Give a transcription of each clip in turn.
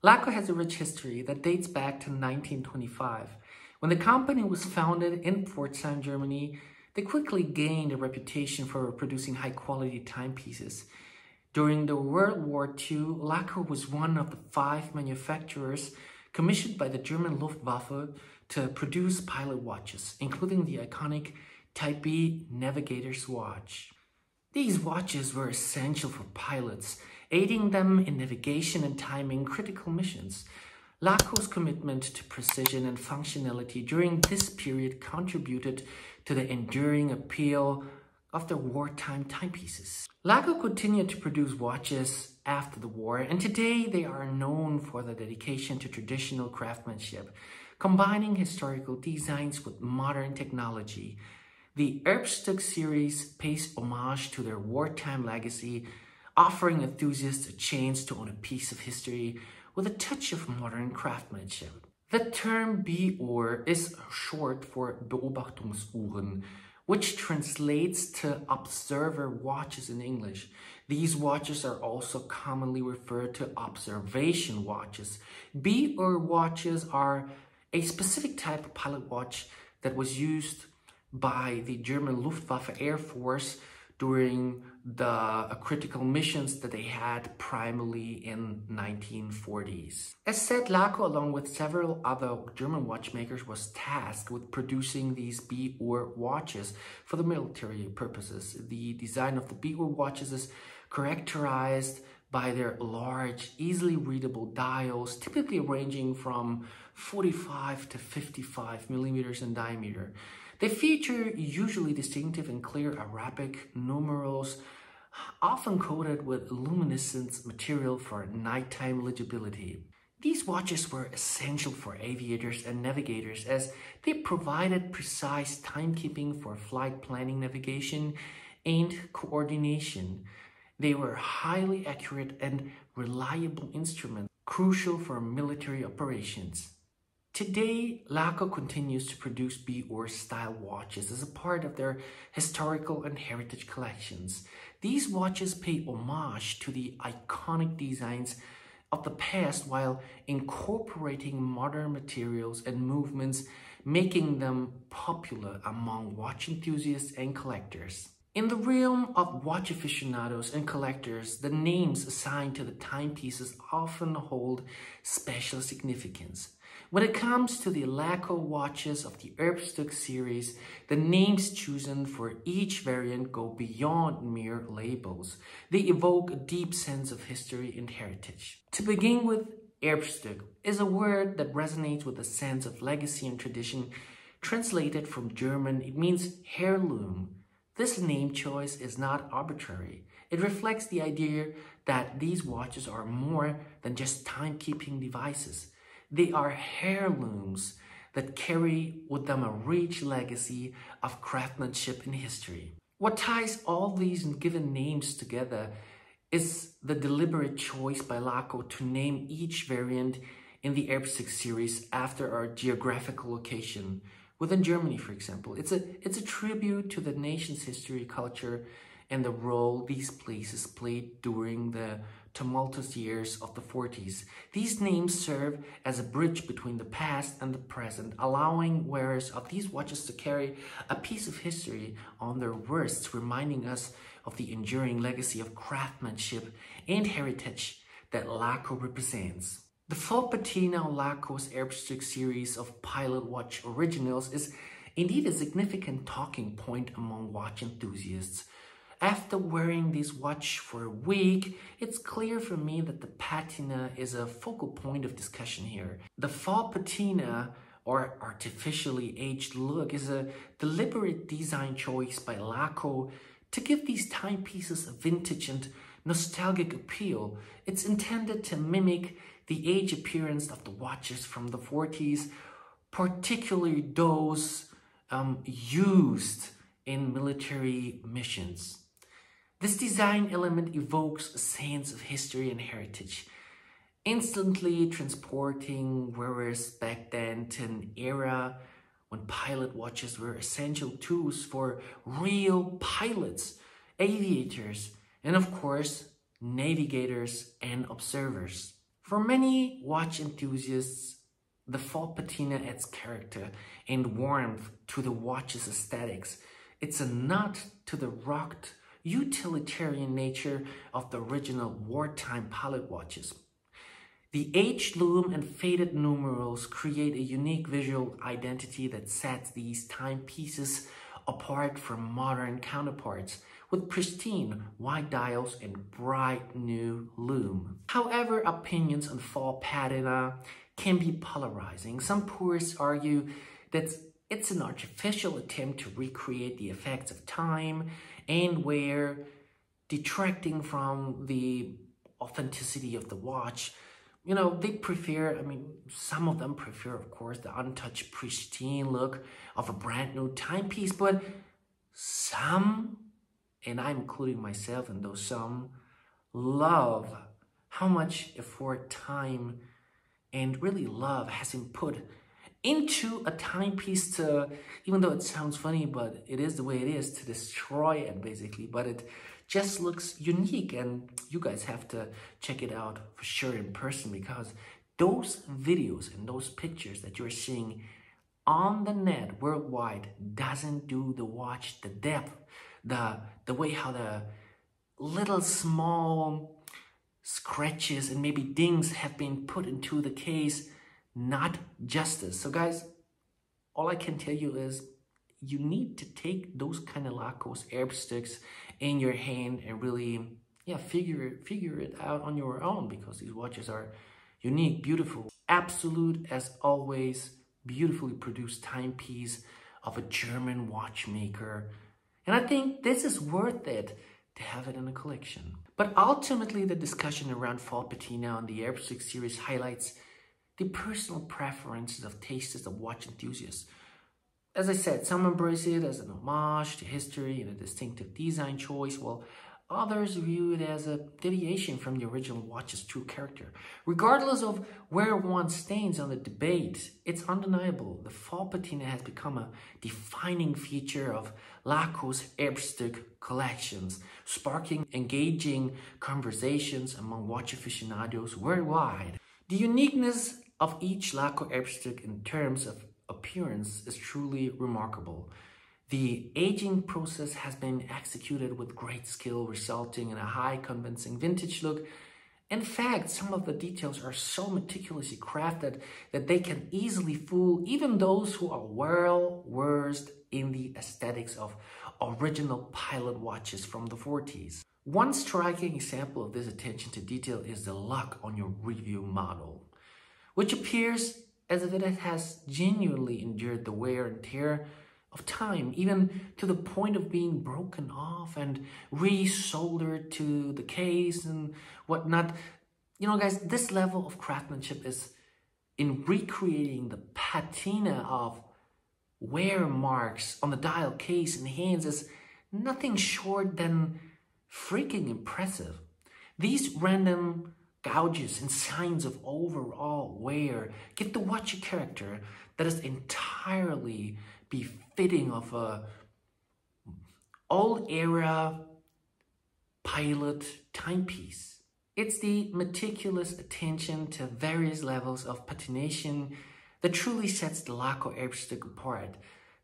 Laco has a rich history that dates back to 1925. When the company was founded in Pforzheim, Germany, they quickly gained a reputation for producing high-quality timepieces. During the World War II, Laco was one of the 5 manufacturers commissioned by the German Luftwaffe to produce pilot watches, including the iconic Type B Navigator's watch. These watches were essential for pilots, aiding them in navigation and timing critical missions. Laco's commitment to precision and functionality during this period contributed to the enduring appeal of the wartime timepieces. Laco continued to produce watches after the war, and today they are known for their dedication to traditional craftsmanship, combining historical designs with modern technology. The Erbstück series pays homage to their wartime legacy, offering enthusiasts a chance to own a piece of history with a touch of modern craftsmanship. The term Bi-Uhr is short for Beobachtungsuhren, which translates to observer watches in English. These watches are also commonly referred to observation watches. Bi-Uhr watches are a specific type of pilot watch that was used by the German Luftwaffe Air Force during the critical missions that they had primarily in 1940s. As said, Laco, along with several other German watchmakers, was tasked with producing these Bi-Uhr watches for the military purposes. The design of the Bi-Uhr watches is characterized by their large, easily readable dials, typically ranging from 45 to 55 millimeters in diameter. They feature usually distinctive and clear Arabic numerals, often coated with luminescent material for nighttime legibility. These watches were essential for aviators and navigators as they provided precise timekeeping for flight planning, navigation, and coordination. They were highly accurate and reliable instruments, crucial for military operations. Today, Laco continues to produce Bi-Uhr style watches as a part of their historical and heritage collections. These watches pay homage to the iconic designs of the past while incorporating modern materials and movements, making them popular among watch enthusiasts and collectors. In the realm of watch aficionados and collectors, the names assigned to the timepieces often hold special significance. When it comes to the Laco watches of the Erbstück series, the names chosen for each variant go beyond mere labels. They evoke a deep sense of history and heritage. To begin with, Erbstück is a word that resonates with a sense of legacy and tradition. Translated from German, it means heirloom. This name choice is not arbitrary. It reflects the idea that these watches are more than just timekeeping devices. They are heirlooms that carry with them a rich legacy of craftsmanship and history. What ties all these given names together is the deliberate choice by Laco to name each variant in the Erbstück series after a geographical location. Within Germany, for example, it's a tribute to the nation's history, culture, and the role these places played during the tumultuous years of the 40s. These names serve as a bridge between the past and the present, allowing wearers of these watches to carry a piece of history on their wrists, reminding us of the enduring legacy of craftsmanship and heritage that Laco represents. The faux patina on Laco's Erbstück series of pilot watch originals is indeed a significant talking point among watch enthusiasts. After wearing this watch for a week, it's clear for me that the patina is a focal point of discussion here. The faux patina, or artificially aged look, is a deliberate design choice by Laco to give these timepieces a vintage and nostalgic appeal. It's intended to mimic the age appearance of the watches from the 40s, particularly those used in military missions. This design element evokes a sense of history and heritage, instantly transporting wearers back then to an era when pilot watches were essential tools for real pilots, aviators, and of course, navigators and observers. For many watch enthusiasts, the faux patina adds character and warmth to the watch's aesthetics. It's a nod to the rugged, utilitarian nature of the original wartime pilot watches. The heirloom and faded numerals create a unique visual identity that sets these timepieces apart from modern counterparts, with pristine white dials and bright new lume. However, opinions on faux patina can be polarizing. Some purists argue that it's an artificial attempt to recreate the effects of time and wear, detracting from the authenticity of the watch. You know, they prefer, some of them prefer, of course, the untouched, pristine look of a brand new timepiece, but some, and I'm including myself in those some, love how much effort, time, and really love has been put into a timepiece to, even though it sounds funny, but it is the way it is, to destroy it basically. But it just looks unique, and you guys have to check it out for sure in person, because those videos and those pictures that you're seeing on the net worldwide doesn't do the watch the depth, the way how the little small scratches and maybe dings have been put into the case, not justice. So guys, all I can tell you is you need to take those kind of Laco Erbstücks in your hand and really, figure it out on your own, because these watches are unique, beautiful, absolute as always, beautifully produced timepiece of a German watchmaker. And I think this is worth it to have it in a collection. But ultimately, the discussion around faux patina on the Erbstück series highlights the personal preferences of tastes of watch enthusiasts. As I said, some embrace it as an homage to history and a distinctive design choice, while others view it as a deviation from the original watch's true character. Regardless of where one stands on the debate, it's undeniable the faux patina has become a defining feature of Laco's Erbstück collections, sparking engaging conversations among watch aficionados worldwide. The uniqueness of each Laco Erbstück in terms of appearance is truly remarkable. The aging process has been executed with great skill, resulting in a high convincing vintage look. In fact, some of the details are so meticulously crafted that they can easily fool even those who are well versed in the aesthetics of original pilot watches from the 40s. One striking example of this attention to detail is the lock on your review model, which appears as if it has genuinely endured the wear and tear of time, even to the point of being broken off and re-soldered to the case and whatnot. You know, guys, this level of craftsmanship is in recreating the patina of wear marks on the dial case and hands is nothing short than freaking impressive. These random gouges and signs of overall wear give the watch a character that is entirely befitting of a old era pilot timepiece. It's the meticulous attention to various levels of patination that truly sets the Laco Erbstück apart.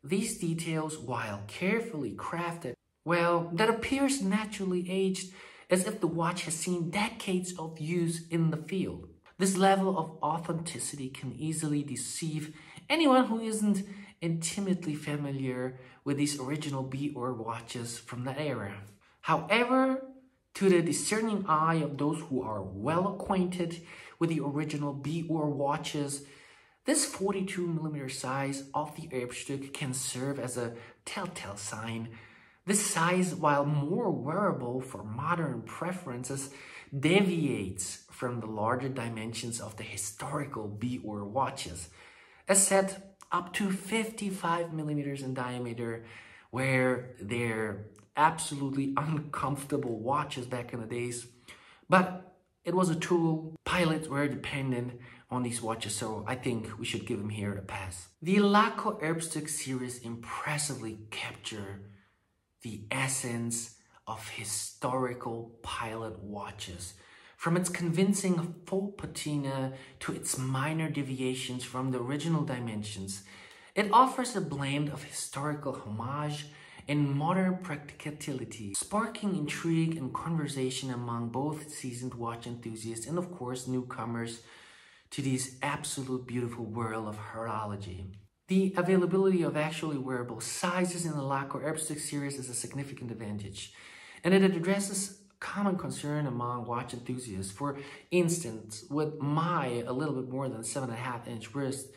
These details, while carefully crafted, well, that appears naturally aged, as if the watch has seen decades of use in the field. This level of authenticity can easily deceive anyone who isn't intimately familiar with these original B-Or watches from that era. However, to the discerning eye of those who are well acquainted with the original B-Or watches, this 42mm size of the Erbstück can serve as a telltale sign. This size, while more wearable for modern preferences, deviates from the larger dimensions of the historical B-Or watches. As said, up to 55mm in diameter, where they're absolutely uncomfortable watches back in the days. But it was a tool. Pilots were dependent on these watches, so I think we should give them here a pass. The Laco Erbstück series impressively capture the essence of historical pilot watches. From its convincing faux patina to its minor deviations from the original dimensions, it offers a blend of historical homage and modern practicality, sparking intrigue and conversation among both seasoned watch enthusiasts and, of course, newcomers to this absolute beautiful world of horology. The availability of actually wearable sizes in the Laco Erbstück series is a significant advantage, and it addresses common concern among watch enthusiasts. For instance, with my a little bit more than 7.5-inch wrist,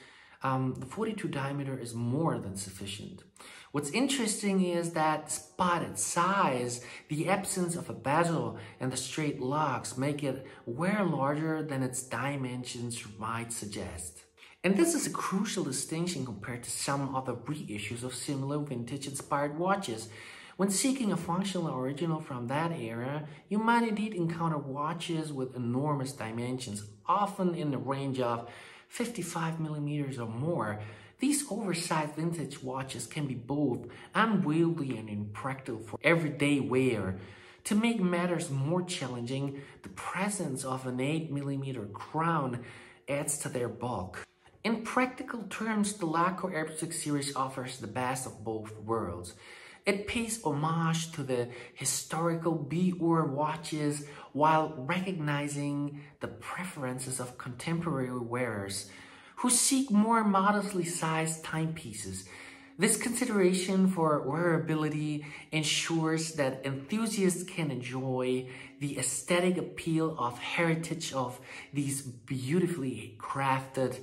the 42 diameter is more than sufficient. What's interesting is that despite its size, the absence of a bezel and the straight locks make it wear larger than its dimensions might suggest. And this is a crucial distinction compared to some other reissues of similar vintage-inspired watches. When seeking a functional original from that era, you might indeed encounter watches with enormous dimensions, often in the range of 55 millimeters or more. These oversized vintage watches can be both unwieldy and impractical for everyday wear. To make matters more challenging, the presence of an 8mm crown adds to their bulk. In practical terms, the Laco Erbstück series offers the best of both worlds. It pays homage to the historical B-Uhr watches while recognizing the preferences of contemporary wearers who seek more modestly sized timepieces. This consideration for wearability ensures that enthusiasts can enjoy the aesthetic appeal of heritage of these beautifully crafted,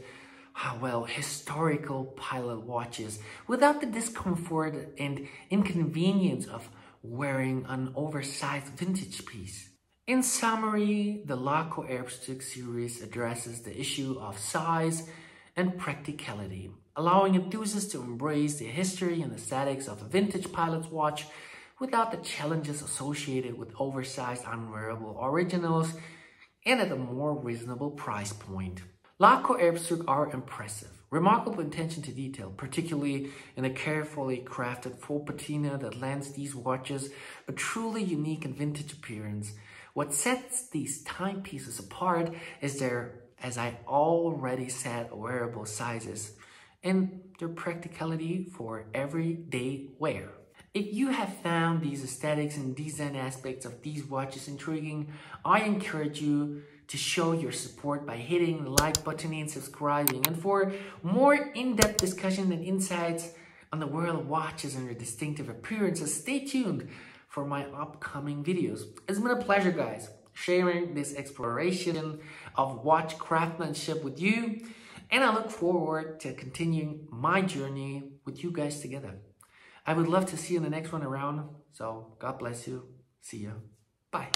historical pilot watches without the discomfort and inconvenience of wearing an oversized vintage piece. In summary, the Laco Erbstück series addresses the issue of size and practicality, allowing enthusiasts to embrace the history and aesthetics of a vintage pilot's watch without the challenges associated with oversized, unwearable originals and at a more reasonable price point. Laco Erbstück are impressive, remarkable attention to detail, particularly in the carefully crafted faux patina that lends these watches a truly unique and vintage appearance. What sets these timepieces apart is their, as I already said, wearable sizes and their practicality for everyday wear. If you have found these aesthetics and design aspects of these watches intriguing, I encourage you to show your support by hitting the like button and subscribing. And for more in-depth discussion and insights on the world of watches and their distinctive appearances, stay tuned for my upcoming videos. It's been a pleasure, guys, sharing this exploration of watch craftsmanship with you, and I look forward to continuing my journey with you guys together. I would love to see you in the next one around, so God bless you. See ya. Bye.